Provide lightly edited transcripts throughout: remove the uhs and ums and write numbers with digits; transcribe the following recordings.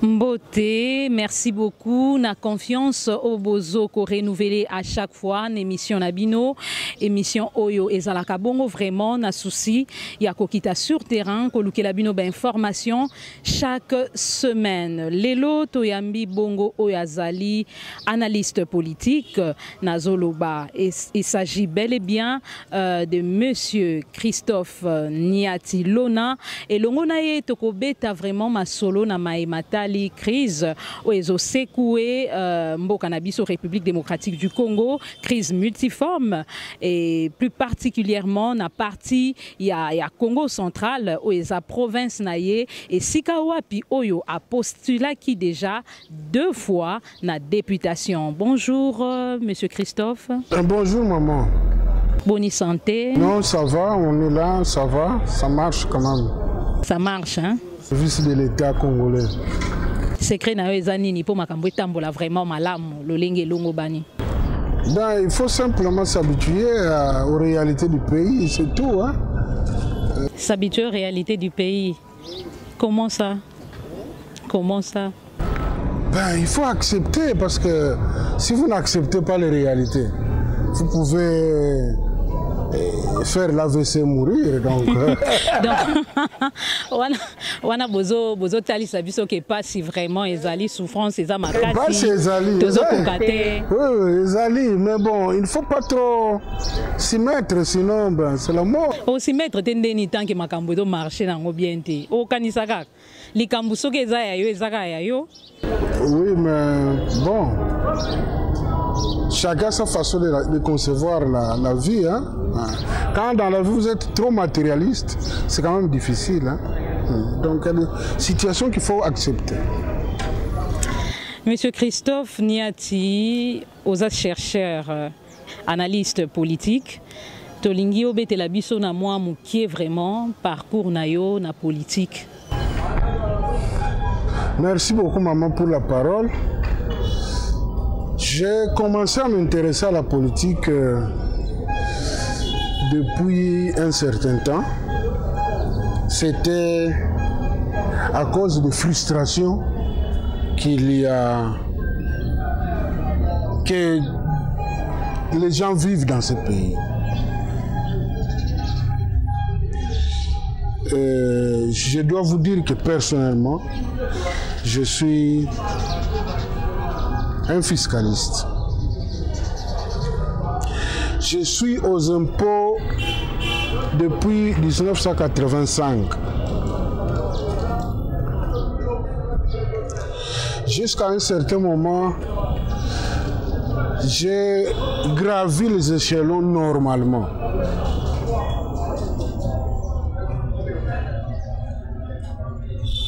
Beauté, merci beaucoup. Na confiance au bozo ko renouvelé à chaque fois l'émission Nabino, émission Oyo et Zalaka Bongo vraiment na souci ya kokita sur terrain ko luke Labino ba information chaque semaine. Lelo Toyambi Bongo Oyazali, analyste politique Nazoloba. Il s'agit bel et bien de monsieur Christophe Niati Lona et Longonaye Tokobeta vraiment ma solo na maemata crise oezo secoué mboka na biso République démocratique du Congo, crise multiforme et plus particulièrement na partie ya Congo central oeza province naye et sikawapi oyo a postula qui déjà 2 fois na députation. Bonjour monsieur Christophe. Bonjour maman. Bonne santé. Non, ça va, on est là, ça va, ça marche quand même. Ça marche hein. Service de l'État congolais. Secret na ezanini po makambo etambola vraiment malamu lolenge longo bani. Ben, il faut simplement s'habituer aux réalités du pays, c'est tout hein. S'habituer aux réalités du pays. Comment ça? Comment ça? Ben, il faut accepter parce que si vous n'acceptez pas les réalités, vous pouvez faire l'AVC mourir donc wana bozo tali sabiso ke pas si vraiment ezali souffrance eza makasi pas si ezali tozo kokate oui ezali mais bon il faut pas trop s'y mettre sinon ben c'est la mort o s'y mettre tendeni tant que makambo do marcher nango bien te o kanisa kaka likambo soki eza ya yo ezaka ya yo. Oui mais bon chacun sa façon de concevoir la vie. Hein? Quand dans la vie vous êtes trop matérialiste, c'est quand même difficile. Hein? Donc il y a des situations qu'il faut accepter. Monsieur Christophe Niati, aux chercheurs, analyste politique, Tolingi obetela biso na moi mukie vraiment parcours na yo na politique. Merci beaucoup maman pour la parole. J'ai commencé à m'intéresser à la politique depuis un certain temps. C'était à cause de frustration qu'il y a que les gens vivent dans ce pays. Je dois vous dire que personnellement, je suis un fiscaliste. Je suis aux impôts depuis 1985. Jusqu'à un certain moment, j'ai gravi les échelons normalement.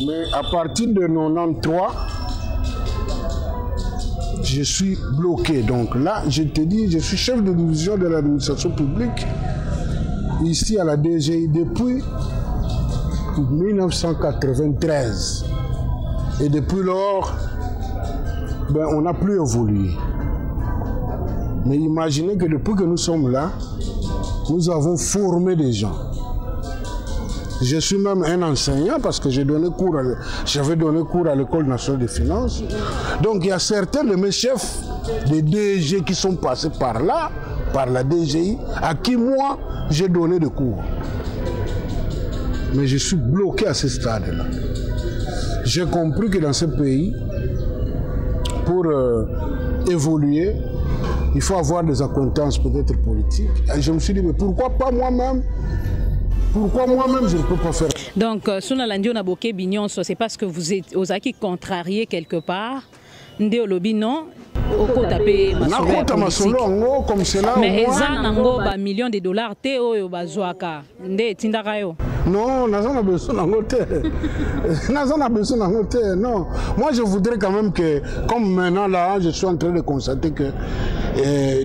Mais à partir de 1993, je suis bloqué. Donc là, je te dis, je suis chef de division de l'administration publique ici à la DGI depuis 1993. Et depuis lors, ben, on n'a plus évolué. Mais imaginez que depuis que nous sommes là, nous avons formé des gens. Je suis même un enseignant parce que j'avais donné cours à l'École nationale des finances. Donc il y a certains de mes chefs des DG qui sont passés par là, par la DGI, à qui moi j'ai donné des cours. Mais je suis bloqué à ce stade-là. J'ai compris que dans ce pays, pour évoluer, il faut avoir des acquaintances peut-être politiques. Et je me suis dit, mais pourquoi pas moi-même? Pourquoi moi-même je ne peux pas faire? Donc, Sunalandi Onaboke Bignon, c'est parce que vous êtes aux acquis contrariés quelque part. Ndéolobi non. Comme cela. Mais eza nango ba millions de dollars te oyo bazwaka. Nde tindaka yo. Non, n'a besoin non. Moi je voudrais quand même que, comme maintenant là, je suis en train de constater que,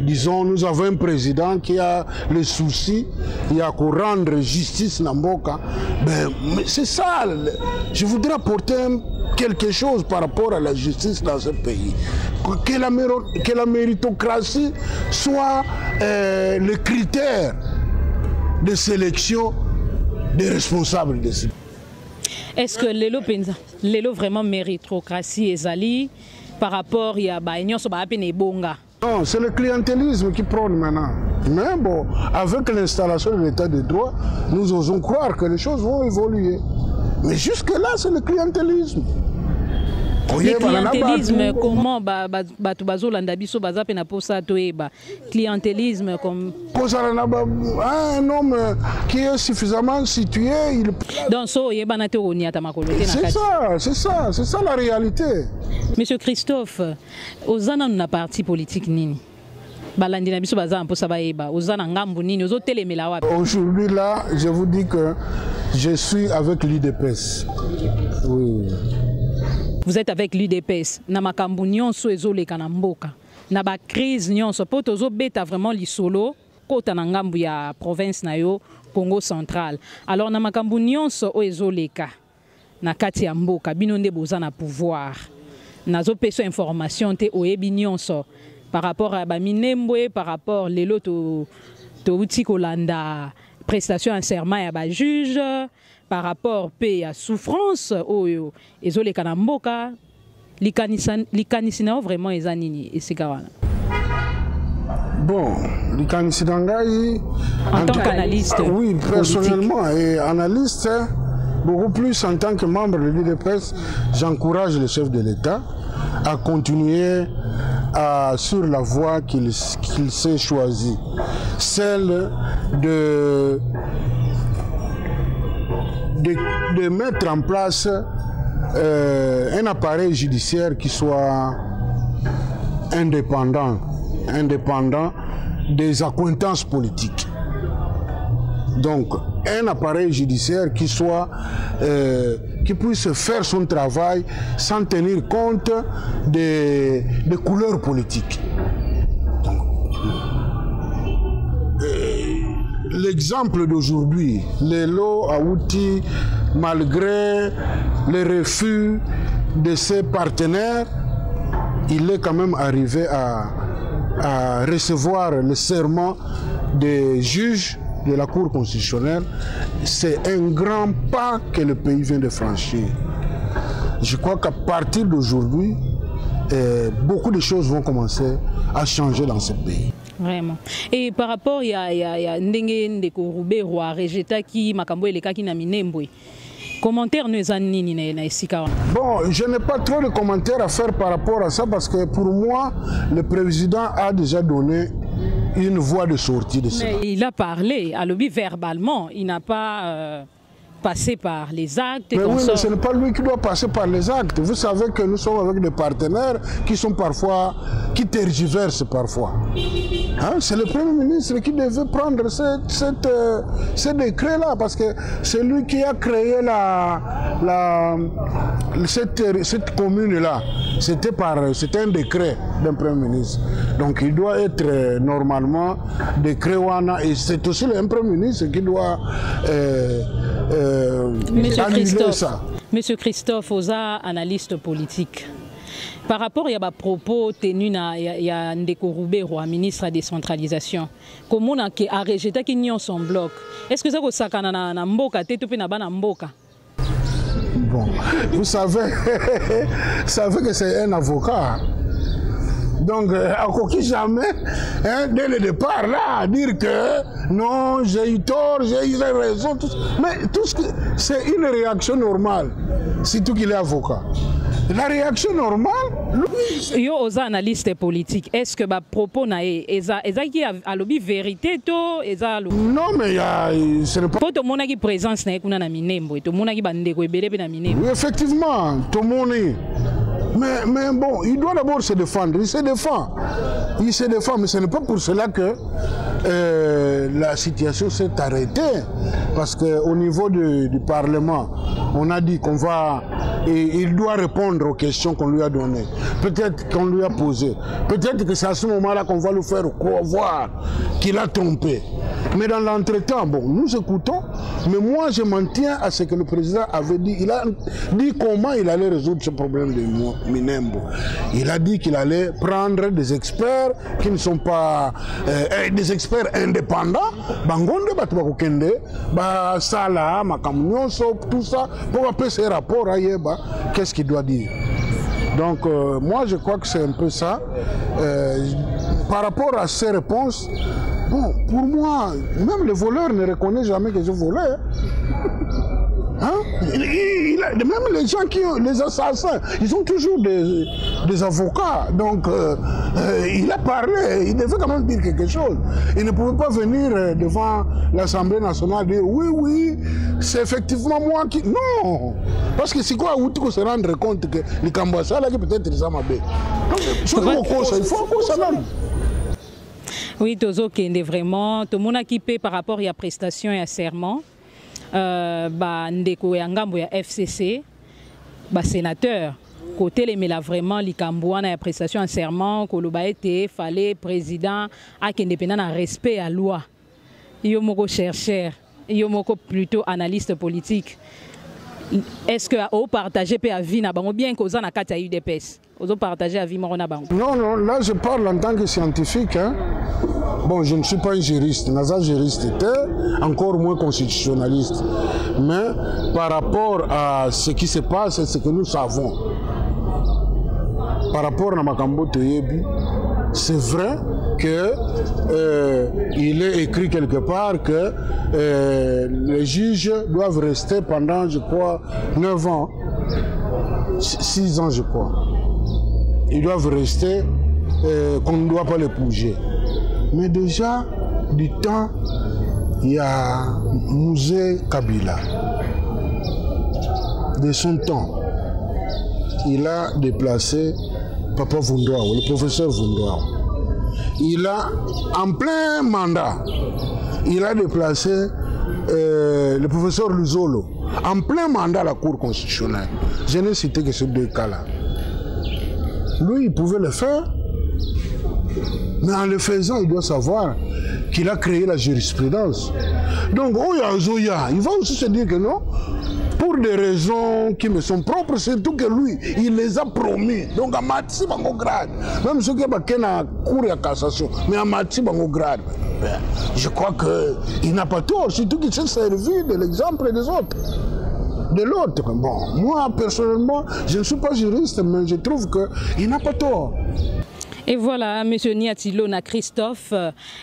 disons, nous avons un président qui a le souci, il y a qu'à rendre justice Namboka. Ben, c'est ça. Je voudrais apporter quelque chose par rapport à la justice dans ce pays. Que la méritocratie soit le critère de sélection des responsables de ce pays. Est-ce que l'élo vraiment méritocratie ezali par rapport à l'union sur bonga? Non, c'est le clientélisme qui prône maintenant. Mais bon, avec l'installation de l'état de droit, nous osons croire que les choses vont évoluer. Mais jusque-là, c'est le clientélisme. Le clientélisme, comment clientélisme comme un homme qui est suffisamment situé, donc c'est ça la réalité. Monsieur Christophe, aux années na parti politique nini? Aujourd'hui là, je vous dis que je suis avec l'UDPS. Oui. Vous êtes avec l'UDPS. Na makambu nyonso ezoleka na mboka. Na ba crise nyonso po tozo beta vraiment li solo kota na ngambu ya province na yo Congo central. Alors na makambu nyonso o ezoleka na kati ya mboka bino nde boza na pouvoir. Nazo peso information te oyebi nyonso par rapport à ba minembwe, par rapport lelo to uti kolanda prestation en serment ya ba juge, par rapport à souffrance oyo ezole kanamboka likanisina vraiment ezanini esikawana. Bon, likanisina ngai en tant qu'analyste. Oui, personnellement et analyste, beaucoup plus en tant que membre de l'UDPS, j'encourage le chef de l'État à continuer sur la voie qu'il s'est choisie, celle de mettre en place un appareil judiciaire qui soit indépendant des accointances politiques. Donc, un appareil judiciaire qui puisse faire son travail sans tenir compte des couleurs politiques. L'exemple d'aujourd'hui, les lots à outils, malgré les refus de ses partenaires, il est quand même arrivé à recevoir le serment des juges de la Cour constitutionnelle. C'est un grand pas que le pays vient de franchir. Je crois qu'à partir d'aujourd'hui, beaucoup de choses vont commencer à changer dans ce pays. Vraiment. Et par rapport à Ndenge Ndeko Roubero a rejeté qui makambo eleka ki na minembwe. Commentaire nous anini na esika. Bon, je n'ai pas trop de commentaires à faire par rapport à ça parce que pour moi, le président a déjà donné une voie de sortie de ça. Mais il a parlé, à l'objet verbalement, il n'a pas passer par les actes. Mais oui, mais ce n'est pas lui qui doit passer par les actes. Vous savez que nous sommes avec des partenaires qui sont parfois, qui tergiversent parfois. Hein? C'est le Premier ministre qui devait prendre ce décret-là, parce que c'est lui qui a créé cette commune-là. C'était un décret d'un Premier ministre. Donc il doit être normalement décret Wana, et c'est aussi le Premier ministre qui doit Monsieur Christophe, Oza, analyste politique. Par rapport à propos tenus à Ndeko Roubero, ministre de la décentralisation, comment on a rejeté qu'il y a son bloc? Est-ce que ça vous savez na mboka te tupe na bana mboka? Bon, vous savez que c'est un avocat. Donc, à quoi jamais, hein, dès le départ, là, dire que non, j'ai eu tort, j'ai eu raison, mais tout ce que c'est une réaction normale, surtout qu'il est avocat. La réaction normale, lui... Yo, aux analystes politiques, est-ce que propos na eza qui a lobby vérité to eza non, mais ce n'est pas. Tout le monde a présence na kuna na minembo, tout le monde a bandeko ebele pe na minembo. Oui, effectivement, tout le monde est. Mais bon, il doit d'abord se défendre. Il se défend. Il se défend, mais ce n'est pas pour cela que la situation s'est arrêtée. Parce qu'au niveau du Parlement, on a dit qu'on va... Et il doit répondre aux questions qu'on lui a données. Peut-être qu'on lui a posées. Peut-être que c'est à ce moment-là qu'on va lui faire voir qu'il a trompé. Mais dans l'entretemps, bon, nous écoutons, mais moi je m'en tiens à ce que le président avait dit. Il a dit comment il allait résoudre ce problème de Minembo. Il a dit qu'il allait prendre des experts qui ne sont pas des experts indépendants, Bangonde, Batubakokende, Sala, Makamunyoso, tout ça, pour appeler ces rapports à Yeba, qu'est-ce qu'il doit dire. Donc moi je crois que c'est un peu ça. Par rapport à ces réponses, bon, pour moi, même le voleur ne reconnaît jamais que je volais. Hein? Même les gens qui ont les assassins, ils ont toujours des avocats. Donc il a parlé, il devait quand même dire quelque chose. Il ne pouvait pas venir devant l'Assemblée nationale et dire oui, oui, c'est effectivement moi qui. Non! Parce que c'est quoi où se rendre compte que les Kambouassa là, peut-être ils ont mabé. Donc, il faut qu'on s'en rende. Oui, Tozo Kende, vraiment, tout le monde qui paie par rapport à la prestation et à serment. Ndeko ya ngambo ya FCC, sénateur, côté les mela vraiment l'ikambouana ya prestation en serment, koloba été fallait président a qui indépendant en respect à loi. Yomoko chercheur, yomoko plutôt analyste politique. Est-ce que au partager peut avis na bango bien cause na kati ya UDPS? Ozo partager avis morona bango. Non, non, là je parle en tant que scientifique, hein. Bon, je ne suis pas un juriste, Naza juriste était, encore moins constitutionnaliste. Mais par rapport à ce qui se passe et ce que nous savons, par rapport à Makambo Toyebi, c'est vrai qu'il est écrit quelque part que les juges doivent rester pendant, je crois, 9 ans, 6 ans, je crois. Ils doivent rester, qu'on ne doit pas les bouger. Mais déjà, du temps, il y a Mouzé Kabila. De son temps, il a déplacé Papa Vundouao, le professeur Vundouao. Il a, en plein mandat, il a déplacé le professeur Luzolo, en plein mandat à la Cour constitutionnelle. Je n'ai cité que ces 2 cas-là. Lui, il pouvait le faire. Mais en le faisant, il doit savoir qu'il a créé la jurisprudence. Donc, Oya, il va aussi se dire que non, pour des raisons qui me sont propres, surtout que lui, il les a promis. Donc, à Matsi Bangograd, même ceux qui ont la cour de cassation, mais à Matsi Bangograd, je crois qu'il n'a pas tort, surtout qu'il s'est servi de l'exemple des autres. De l'autre. Bon, moi, personnellement, je ne suis pas juriste, mais je trouve qu'il n'a pas tort. Et voilà, M. Niatilona Christophe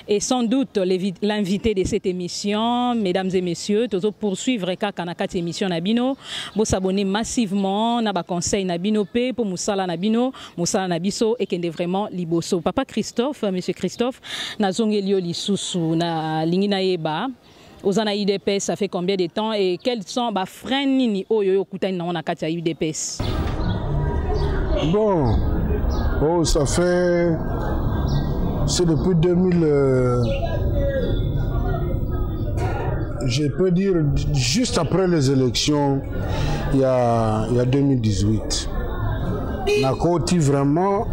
est sans doute l'invité de cette émission. Mesdames et messieurs, toujours poursuivre cette émission Nabino. Vous s'abonner massivement à nos conseils Nabino P pour Moussala Nabino, Moussala Nabiso et qui est vraiment liboso. Papa Christophe, M. Christophe, Nazongelio Lisusu, na Lingina Eba. Aux ana UDPS, ça fait combien de temps et quels sont les freins ni oyo kutai na ona kati ya UDPS? Bon. Oh, ça fait... C'est depuis 2000... je peux dire, juste après les élections, il y a 2018. N'a vraiment,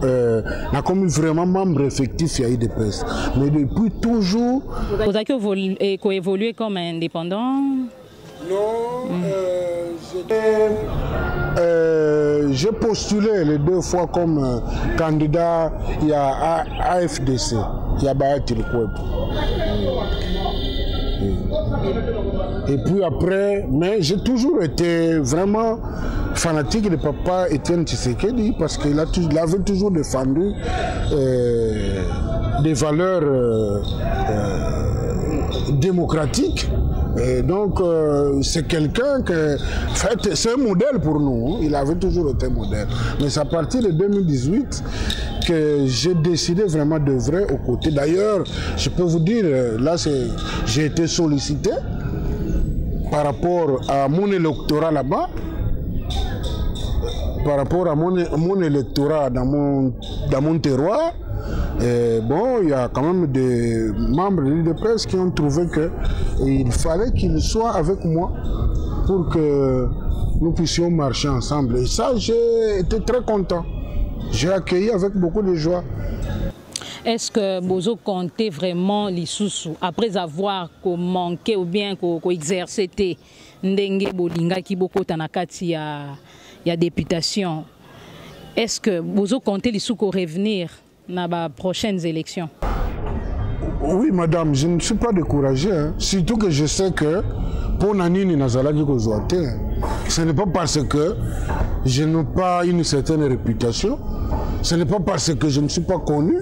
n'a commis vraiment membre effectif à UDPS. Mais depuis toujours... Vous avez évolué comme indépendant? Non, j'ai postulé les 2 fois comme candidat il y a AFDC, il y a Bayatilkweb. Et puis après, mais j'ai toujours été vraiment fanatique de papa Étienne Tshisekedi parce qu'il avait toujours défendu des valeurs démocratiques. Et donc, c'est quelqu'un que, en fait, c'est un modèle pour nous. Hein. Il avait toujours été modèle. Mais c'est à partir de 2018 que j'ai décidé vraiment d'œuvrer aux côtés. D'ailleurs, je peux vous dire, là, j'ai été sollicité par rapport à mon électorat là-bas, par rapport à mon électorat dans mon terroir. Et bon, il y a quand même des membres de l'UDPS qui ont trouvé qu'il fallait qu'ils soient avec moi pour que nous puissions marcher ensemble. Et ça, j'ai été très content. J'ai accueilli avec beaucoup de joie. Est-ce que vous comptez vraiment les sous après avoir manqué ou bien exercé ndenge bolinga ki boko tanakati ya députation? Est-ce que vous comptez les sous revenir dans les prochaines élections? Oui, madame, je ne suis pas découragé. Hein. Surtout que je sais que pour Nanini Nazalaki Kozouate, ce n'est pas parce que je n'ai pas une certaine réputation, ce n'est pas parce que je ne suis pas connu,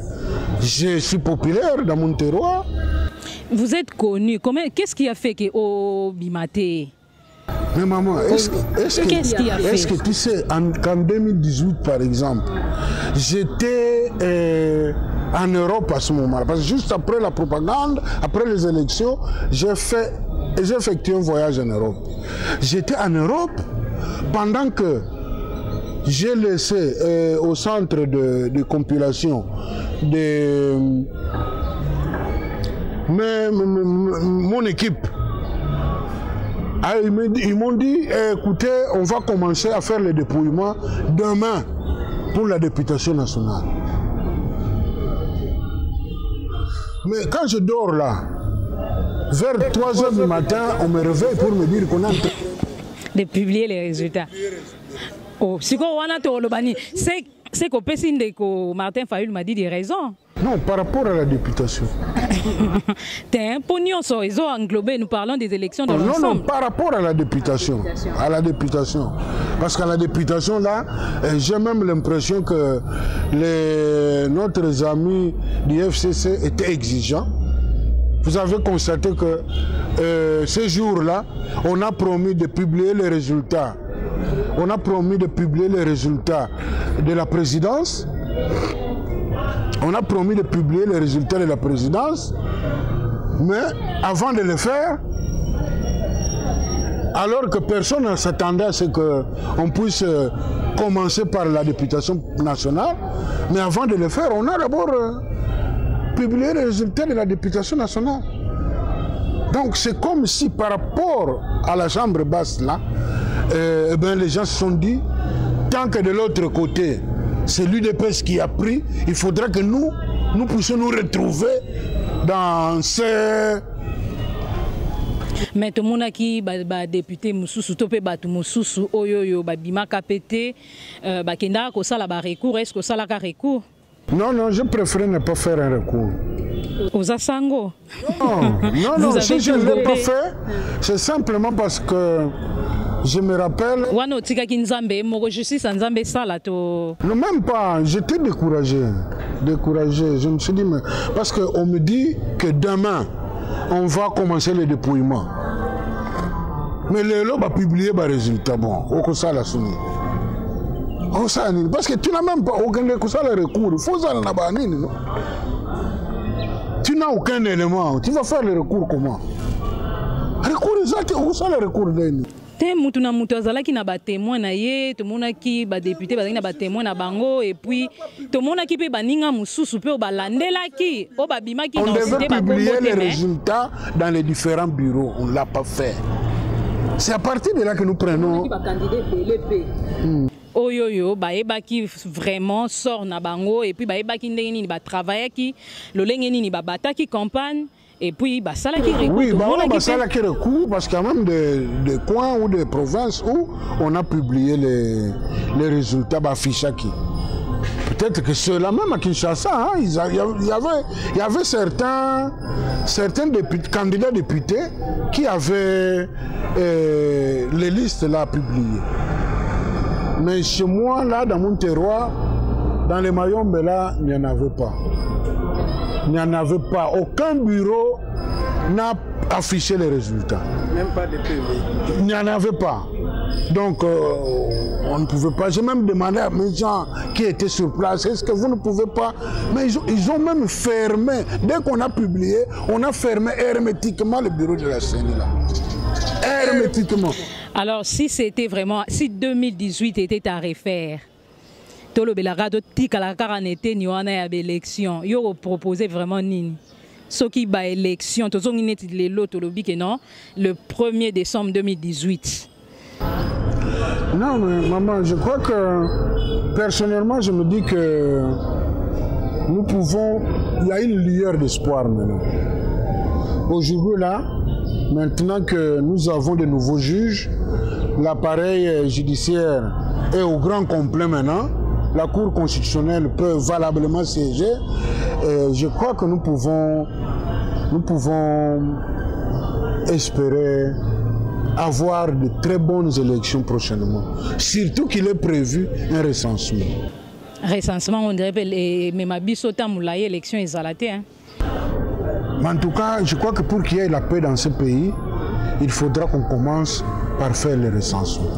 je suis populaire dans mon terroir. Vous êtes connu, qu'est-ce qui a fait que au Bimate? Mais maman, est-ce que tu sais qu'en 2018 par exemple, j'étais en Europe à ce moment-là, parce que juste après la propagande, après les élections, j'ai effectué un voyage en Europe. J'étais en Europe pendant que j'ai laissé au centre de compilation mon équipe. Ils m'ont dit, écoutez, on va commencer à faire le dépouillement demain pour la députation nationale. Mais quand je dors là, vers 3 h du matin, on me réveille pour me dire qu'on a... De publier les résultats. Oh, c'est que Martin Fayulu m'a dit des raisons. Non, par rapport à la députation. T'es un pognon, ils ont englobé, nous parlons des élections dans l'ensemble. Non, par rapport à la députation. À la députation. Parce qu'à la députation, là, j'ai même l'impression que notre amis du FCC étaient exigeants. Vous avez constaté que ces jours-là, on a promis de publier les résultats. On a promis de publier les résultats de la présidence. On a promis de publier les résultats de la présidence. Mais avant de le faire, alors que personne ne s'attendait à ce qu'on puisse commencer par la députation nationale, mais avant de le faire, on a d'abord publié les résultats de la députation nationale. Donc c'est comme si par rapport à la chambre basse là, les gens se sont dit, tant que de l'autre côté, c'est l'UDPS qui a pris, il faudra que nous puissions nous retrouver dans ces... Mais tout le monde qui est député, Moussoussou, Topé Batou Moussoussou, Oyoyo, Bima KPT, Kenda, Kosala recours, est-ce que ça a recours? Non, je préfère ne pas faire un recours. Aux Asango? Non, si je ne l'ai pas fait, c'est simplement parce que je me rappelle... Non, même pas, j'étais découragé. Je me suis dit, mais... parce qu'on me dit que demain, on va commencer le dépouillement. Mais le lot va publier les résultats. Bon, au ça la soumis. Parce que tu n'as même pas aucun recours. Il faut ça non? Tu n'as aucun élément. Tu vas faire le recours comment? Recours exact, où ça le recours d'un? Mutu na mutu azalaki na ba témoin na ye, to monaki ba député bazaki na ba témoin na bango et puis to monaki pe baninga mususu pe ba landelaki, o ba bimaki na cité ba publier les résultats dans les différents bureaux, on l'a pas fait. C'est à partir de là que nous prenons Oyoyo ba ebaki vraiment sort na bango et puis ba ebaki ndenge nini ba travailler ki lolenge nini ba bataki campagne. Et puis, ça qui recours. Oui, ça qui recours parce qu'il y a même des coins ou des provinces où on a publié les résultats Bafishaki. Peut-être que ceux-là même à Kinshasa, hein, il y avait certains candidats députés qui avaient les listes là publiées. Mais chez moi, là, dans mon terroir, dans les Mayombe, là, il n'y en avait pas. Il n'y en avait pas. Aucun bureau n'a affiché les résultats. Même pas de PV. Il n'y en avait pas. Donc, on ne pouvait pas. J'ai même demandé à mes gens qui étaient sur place, est-ce que vous ne pouvez pas? Mais ils ont même fermé. Dès qu'on a publié, on a fermé hermétiquement le bureau de la CENI. Hermétiquement. Alors, si c'était vraiment, si 2018 était à refaire, Tolo Belarado tikala karanete ni wana ya élection yo proposé vraiment nini ce qui ba élection to zongi neti le loto lobi que non le 1er décembre 2018. Non mais maman, je crois que personnellement je me dis que nous pouvons il y a une lueur d'espoir maintenant. Aujourd'hui là, maintenant que nous avons de nouveaux juges, l'appareil judiciaire est au grand complet maintenant, la Cour constitutionnelle peut valablement siéger, et je crois que nous pouvons espérer avoir de très bonnes élections prochainement. Surtout qu'il est prévu un recensement. Recensement, on dirait que même Abissota Moulaye, élection est zalatée. Mais en tout cas, je crois que pour qu'il y ait la paix dans ce pays, il faudra qu'on commence par faire le recensement.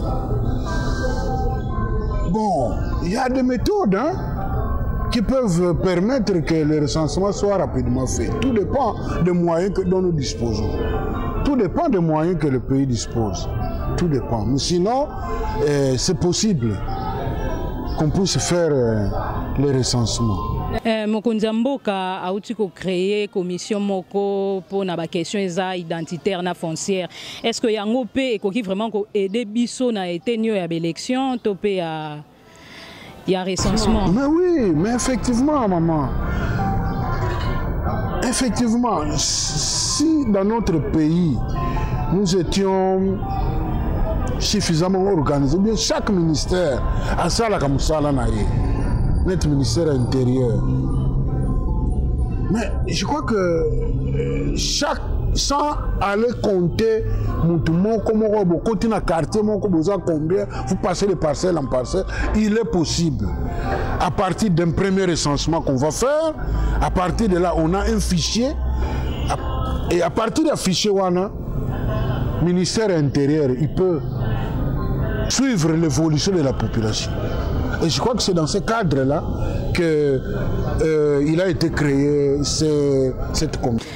Bon, il y a des méthodes qui peuvent permettre que le recensement soit rapidement fait. Tout dépend des moyens dont nous disposons. Tout dépend des moyens que le pays dispose. Tout dépend. Mais sinon, c'est possible qu'on puisse faire le recensement. Mokonzi Mboka a créé commission moko pour la question identitaire na foncière. Est-ce que yango pe ekoki vraiment ko aider biso na étenyo ya élection topé ya recensement? Mais oui, mais effectivement maman. Effectivement, si dans notre pays nous étions suffisamment organisés, bien chaque ministère a ça la kamusala na ye. Notre ministère intérieur. Mais je crois que sans aller compter côté dans quartier, combien vous passez de parcelle en parcelle, il est possible. À partir d'un premier recensement qu'on va faire, à partir de là, on a un fichier. Et à partir d'un fichier, le ministère intérieur, il peut suivre l'évolution de la population. Et je crois que c'est dans ce cadre-là qu'il a été créé cette commission.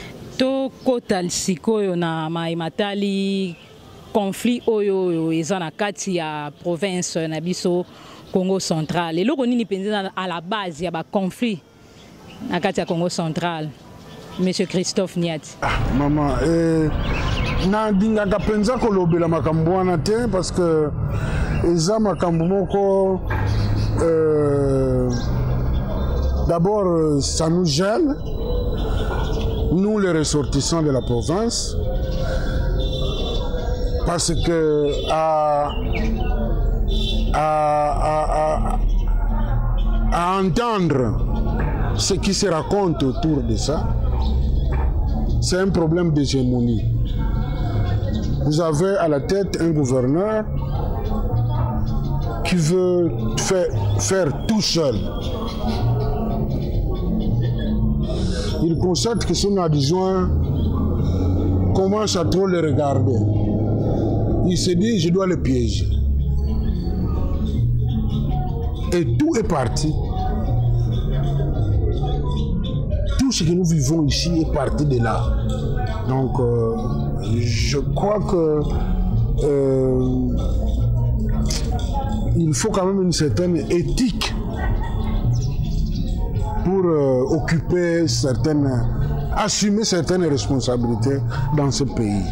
Kota sikoyo na maimatali conflit oyo eza na kati ya province na biso Congo central. Et loko nini penza à la base ya ba conflit na kati ya Congo central. Monsieur Christophe Niati. Maman, na dingaka penza kolobela makambo wana te parce que eza makambo moko d'abord ça nous gêne. Nous, les ressortissants de la province, parce que à entendre ce qui se raconte autour de ça, c'est un problème d'hégémonie. Vous avez à la tête un gouverneur qui veut faire tout seul. Il constate que son adjoint commence à trop le regarder. Il se dit, je dois le piéger. Et tout est parti. Tout ce que nous vivons ici est parti de là. Donc, je crois que il faut quand même une certaine éthique pour assumer certaines responsabilités dans ce pays.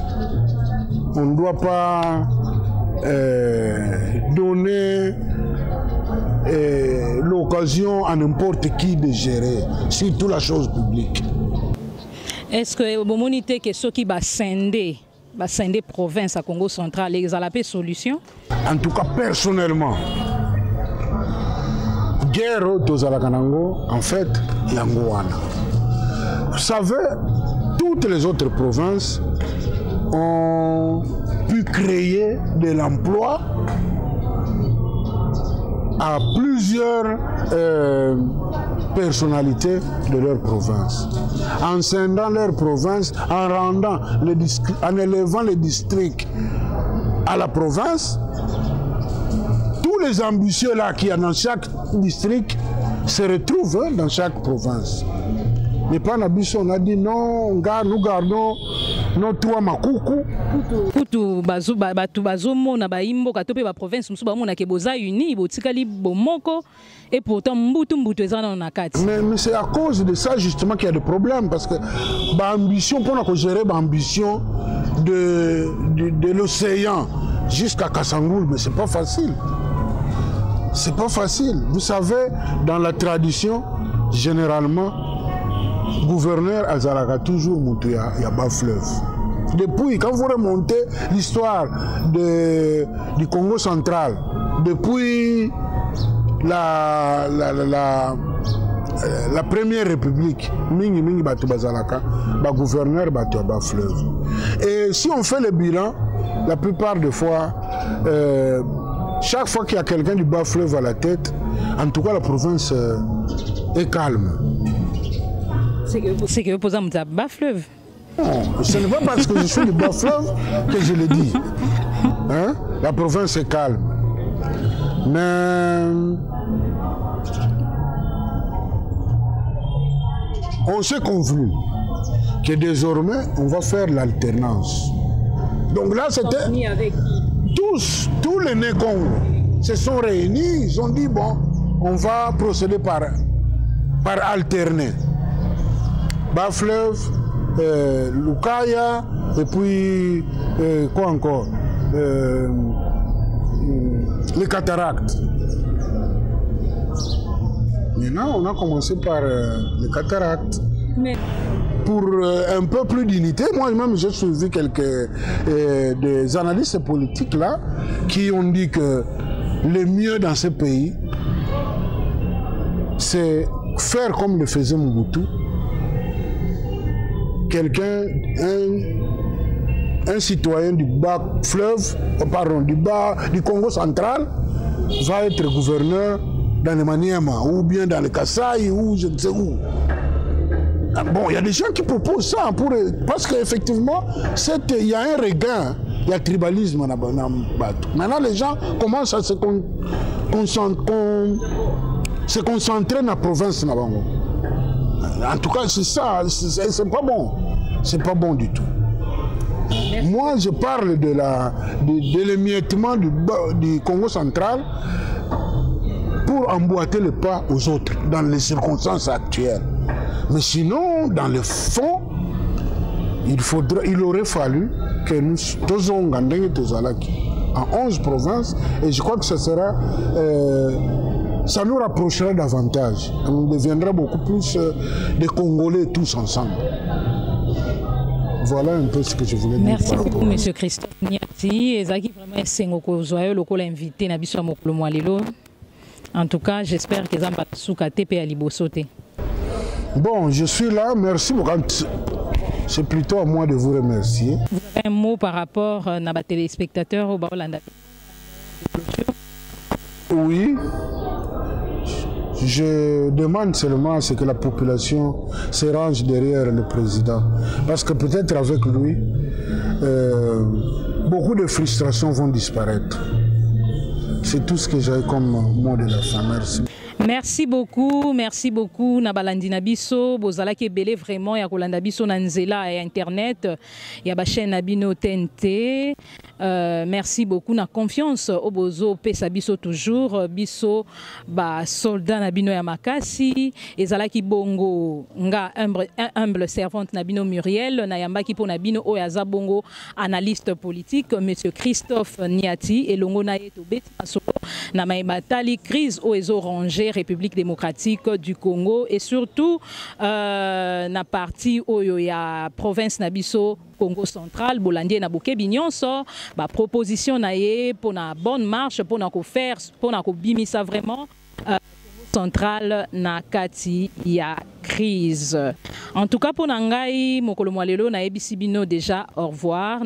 On ne doit pas donner l'occasion à n'importe qui de gérer, surtout la chose publique. Est-ce que vous monitez que ceux qui va scinder province à Congo central, ils ont la solution? En tout cas, personnellement, guerre Tozalakanango, en fait, Yangoana. Vous savez, toutes les autres provinces ont pu créer de l'emploi à plusieurs personnalités de leur province. En scindant leur province, en élevant les districts à la province, tous les ambitieux là qu'il y a dans chaque district se retrouvent dans chaque province. Mais pas Nabiso, on a dit non, nous gardons nos trois makoukou. Kutu bazomo na baimbo katope ba province musu bamona ke boza uni botikali bomoko et pourtant mbutu ezana na kati. Mais c'est à cause de ça justement qu'il y a des problèmes parce que ambition pour nous gérer ambition de l'océan jusqu'à Kassangoul, mais c'est pas facile. C'est pas facile. Vous savez, dans la tradition, généralement, gouverneur Azalaka toujours monté à bas fleuve. Depuis, quand vous remontez l'histoire du Congo central, depuis la première république, Mingi Batu Bazalaka, gouverneur Batu à bas fleuve. Et si on fait le bilan, la plupart des fois, chaque fois qu'il y a quelqu'un du bas fleuve à la tête, en tout cas la province est calme. C'est que vous posez un bas fleuve. Non, ce n'est pas parce que je suis du bas fleuve que je le dis. Hein? La province est calme. Mais on s'est convenu que désormais on va faire l'alternance. Donc là c'était tous les Né-Congo se sont réunis, ils ont dit bon, on va procéder par alterner. Bas fleuve, Lukaya, et puis quoi encore, les cataractes. Maintenant, on a commencé par les cataractes. Mais pour un peu plus d'unité, moi-même j'ai suivi quelques des analystes politiques là qui ont dit que le mieux dans ce pays, c'est faire comme le faisait Mobutu. Quelqu'un, un citoyen du bas fleuve, pardon, du Congo central, va être gouverneur dans le Maniema, ou bien dans le Kasaï, ou je ne sais où. Ah bon, il y a des gens qui proposent ça, parce qu'effectivement, il y a un regain, il y a tribalisme. Maintenant, les gens commencent à se concentrer dans la province. En tout cas, c'est ça, c'est pas bon. C'est pas bon du tout. Merci. Moi, je parle de l'émiettement du Congo central pour emboîter le pas aux autres dans les circonstances actuelles. Mais sinon, dans le fond, il aurait fallu que nous tous en 11 provinces, et je crois que ça sera... ça nous rapprochera davantage. On deviendra beaucoup plus des Congolais tous ensemble. Voilà un peu ce que je voulais dire. Merci beaucoup, M. Christophe Niati. Ezaki vraiment Sengoko Zoyo, le col invité Nabiso Mokolo Mwalelo. En tout cas, j'espère que Zamba Souka TP à Libosote. Bon, je suis là. Merci beaucoup. C'est plutôt à moi de vous remercier. Vous avez un mot par rapport à nos téléspectateurs au Baolanda? Oui. Je demande seulement à ce que la population se range derrière le président. Parce que peut-être avec lui, beaucoup de frustrations vont disparaître. C'est tout ce que j'ai comme mot de la fin. Merci. Merci beaucoup Nabalandi Nabiso, Bozala qui est belé vraiment, ya Kolanda Biso Nanzela et Internet, ya ba chaîne Nabino TNT. Merci beaucoup na confiance au Bozo Pesa Biso toujours, Biso ba soldat Nabino ya Makasi, ezala ki bongo nga humble servante Nabino Muriel, na yamba ki po Nabino Oyaza bongo analyste politique, monsieur Christophe Niati et longo na yeto beti na maimatali crise au ezo rangé République démocratique du Congo et surtout na partie oyo ya province nabiso Congo central Bolandie na Bokebi nyonso ba proposition na ye pour na bonne marche pour na ko faire pour na ko bimisa vraiment central na kati ya crise. En tout cas pour na ngai mokolo mwalelo na ebisi bino déjà au revoir.